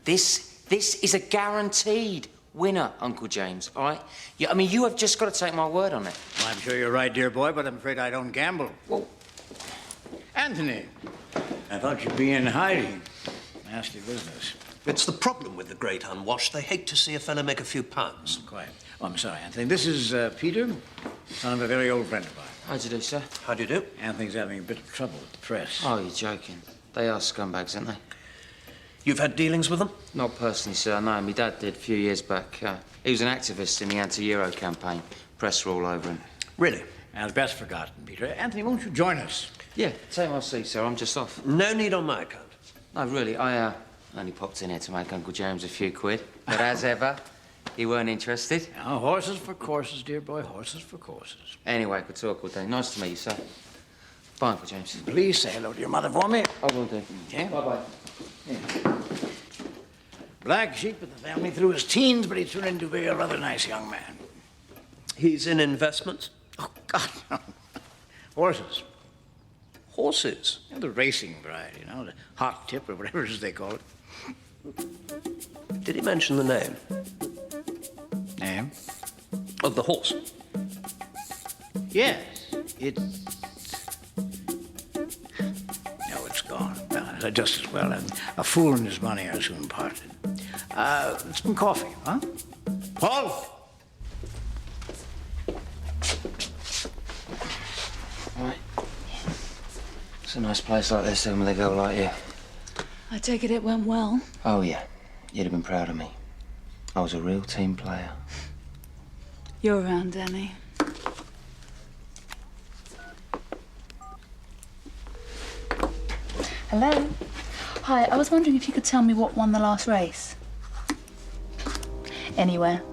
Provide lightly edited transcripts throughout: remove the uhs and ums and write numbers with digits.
This is a guaranteed winner, Uncle James, all right? I mean, you have just got to take my word on it. Well, I'm sure you're right, dear boy, but I'm afraid I don't gamble. Well... Anthony, I thought you'd be in hiding. Nasty business. It's the problem with the great unwashed. They hate to see a fellow make a few pounds. Quiet. Oh, I'm sorry, Anthony. This is Peter, son of a very old friend of mine. How do you do, sir? How do you do? Anthony's having a bit of trouble with the press. Oh, you're joking. They are scumbags, aren't they? You've had dealings with them? Not personally, sir, no. My dad did a few years back. He was an activist in the anti-Euro campaign. Press were all over him. Really? Now, it's best forgotten, Peter. Anthony, won't you join us? Yeah, take my seat, sir. I'm just off. No need on my account. No, really, I only popped in here to make Uncle James a few quid. But as ever, he weren't interested. Now, horses for courses, dear boy, horses for courses. Anyway, could talk all day. Nice to meet you, sir. Bye, Uncle James. Please say hello to your mother for me. I will do. Okay. Bye-bye. Yeah. Black sheep of the family through his teens, but he turned into be a rather nice young man. He's in investments? Oh, God, no. Horses. Horses? You know, the racing variety, you know, the hot tip or whatever it is they call it. Did he mention the name? Name? Of the horse? Yes, it's... No, it's gone. Just as well. A fool and his money are soon parted. Some coffee, huh? Paul! Right. It's a nice place like this, when they go like you. I take it went well. Oh, yeah. You'd have been proud of me. I was a real team player. You're around, Danny. Hello. Hi, I was wondering if you could tell me what won the last race. Anywhere.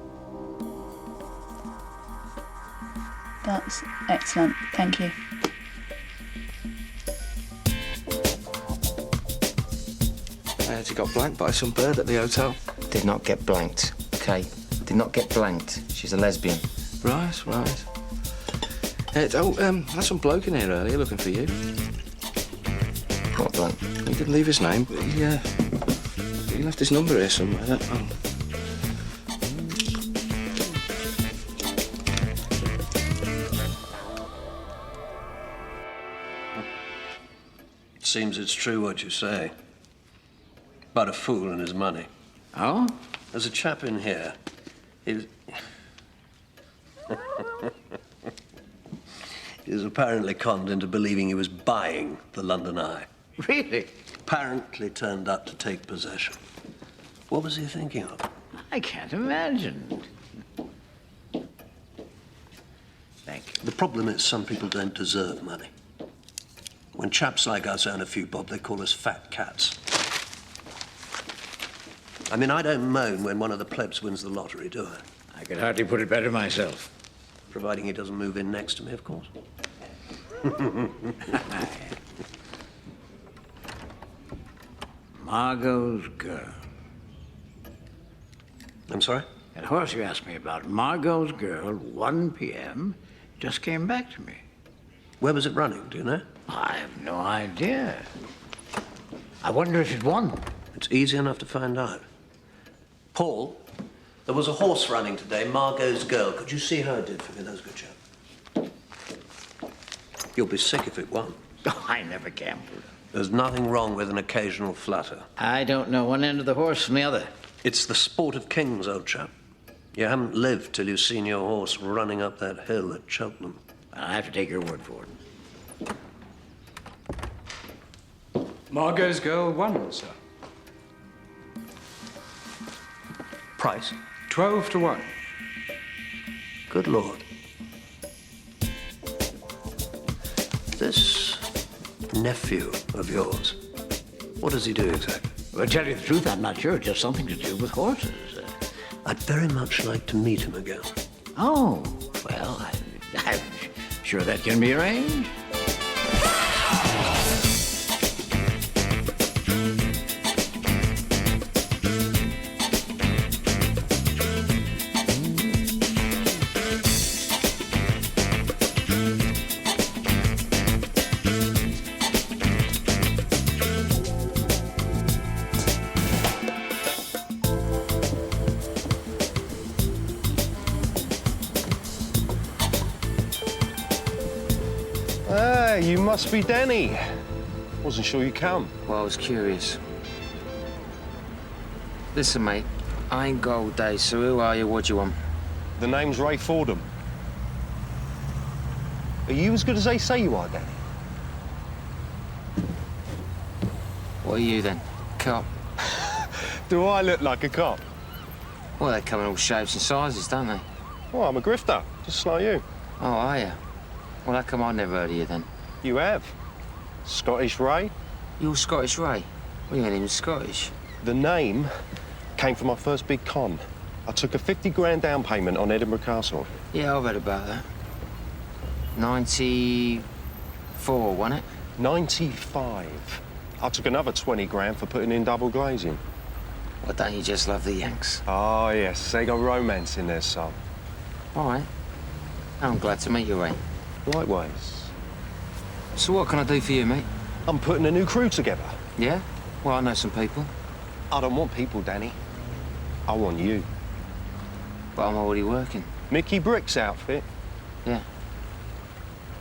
That's excellent. Thank you. I heard you got blanked by some bird at the hotel. Did not get blanked, okay? Did not get blanked. She's a lesbian. Right. Had some bloke in here earlier looking for you. What blank? He didn't leave his name, but he left his number here somewhere. Oh. It seems it's true what you say. About a fool and his money. Oh? There's a chap in here. He was apparently conned into believing he was buying the London Eye. Really? Apparently turned up to take possession. What was he thinking of? I can't imagine. Thank you. The problem is some people don't deserve money. When chaps like us earn a few bob, they call us fat cats. I mean, I don't moan when one of the plebs wins the lottery, do I? I could hardly put it better myself. Providing he doesn't move in next to me, of course. Margot's girl. I'm sorry? That horse you asked me about, Margot's girl, 1 p.m., just came back to me. Where was it running, do you know? I have no idea. I wonder if it won. It's easy enough to find out. Paul, there was a horse running today, Margot's girl. Could you see how it did for me? That was a good chap. You'll be sick if it won. Oh, I never gambled. There's nothing wrong with an occasional flutter. I don't know one end of the horse from the other. It's the sport of kings, old chap. You haven't lived till you've seen your horse running up that hill at Cheltenham. I have to take your word for it. Margot's girl won, sir. Price? 12 to 1. Good Lord. This nephew of yours, what does he do exactly? Well, to tell you the truth, I'm not sure. Just something to do with horses. I'd very much like to meet him again. Oh, well, I'm sure that can be arranged. Yeah, you must be Danny. Wasn't sure you'd come. Well, I was curious. Listen, mate, I ain't got all day, so who are you? What do you want? The name's Ray Fordham. Are you as good as they say you are, Danny? What are you, then? Cop? Do I look like a cop? Well, they come in all shapes and sizes, don't they? Well, I'm a grifter, just like you. Oh, are you? Well, how come I never heard of you, then? You have. Scottish Ray. You're Scottish Ray? Well, you ain't even Scottish. The name came from my first big con. I took a 50 grand down payment on Edinburgh Castle. Yeah, I've heard about that. 94, wasn't it? 95. I took another 20 grand for putting in double glazing. Well, don't you just love the Yanks? Oh, yes, they got romance in their soul. All right. I'm glad to meet you, Ray. Likewise. So what can I do for you, mate? I'm putting a new crew together. Yeah? Well, I know some people, I don't want people, Danny. I want you. but I'm already working. Mickey Brick's outfit. Yeah.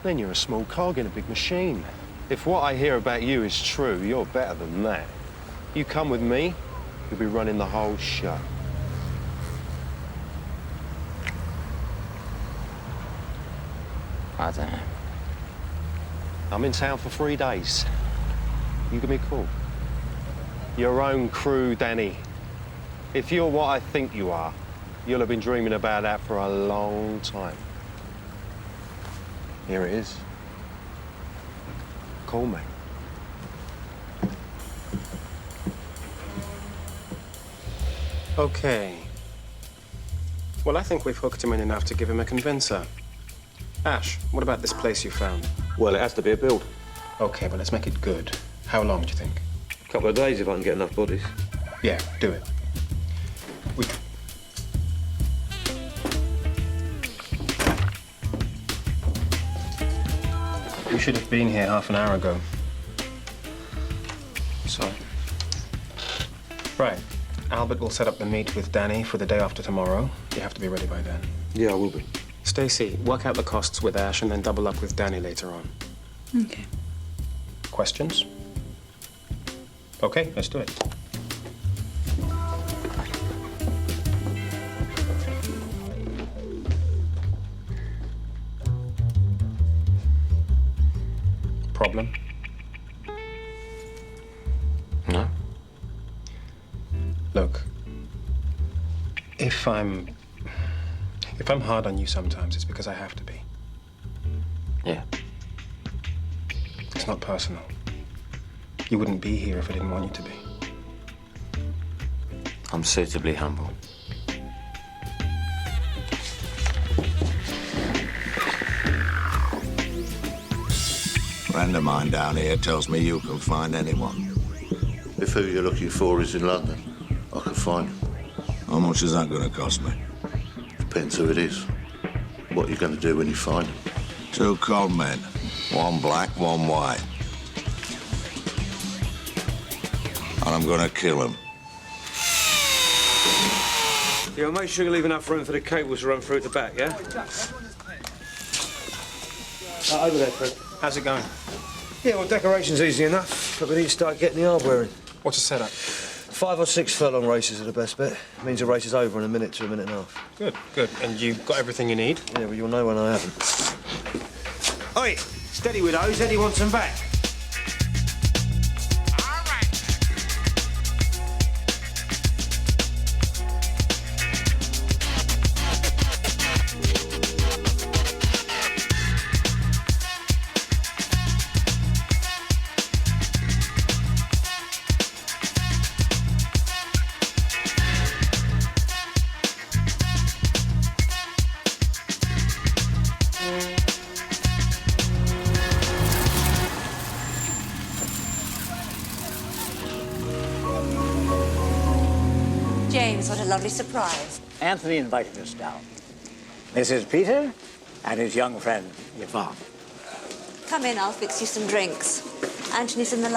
Then you're a small cog in a big machine. If what I hear about you is true, you're better than that. You come with me, you'll be running the whole show. I don't know. I'm in town for 3 days. You give me a call. Your own crew, Danny. If you're what I think you are, you'll have been dreaming about that for a long time. Here it is. Call me. Okay. Well, I think we've hooked him in enough to give him a convincer. Ash, what about this place you found? Well, it has to be a build. Okay, but let's make it good. How long do you think? A couple of days if I can get enough bodies. Yeah, do it. We should have been here half an hour ago. Sorry. Right. Albert will set up the meet with Danny for the day after tomorrow. You have to be ready by then. Yeah, I will be. Stacy, work out the costs with Ash and then double up with Danny later on. Okay. Questions? Okay, let's do it. Problem? No? Look, if I'm hard on you sometimes, it's because I have to be. Yeah. It's not personal. You wouldn't be here if I didn't want you to be. I'm suitably humble. A friend of mine down here tells me you can find anyone. If who you're looking for is in London, I can find him. How much is that going to cost me? Depends who it is. What you're going to do when you find him. 2 con men. 1 black, 1 white. And I'm going to kill him. Yeah, make sure you leave enough room for the cables to run through at the back, yeah? Over there, Fred. How's it going? Yeah, well, decoration's easy enough, but we need to start getting the hardware in. What's the setup? 5 or 6 furlong races are the best bet. Means the race is over in a minute to a minute and a half. Good, good. And you've got everything you need? Yeah, well, you'll know when I haven't. Oi, steady with those. Eddie wants them back. James, what a lovely surprise. Anthony invited us down. This is Peter and his young friend, Yvonne. Come in, I'll fix you some drinks. Anthony's in the lab.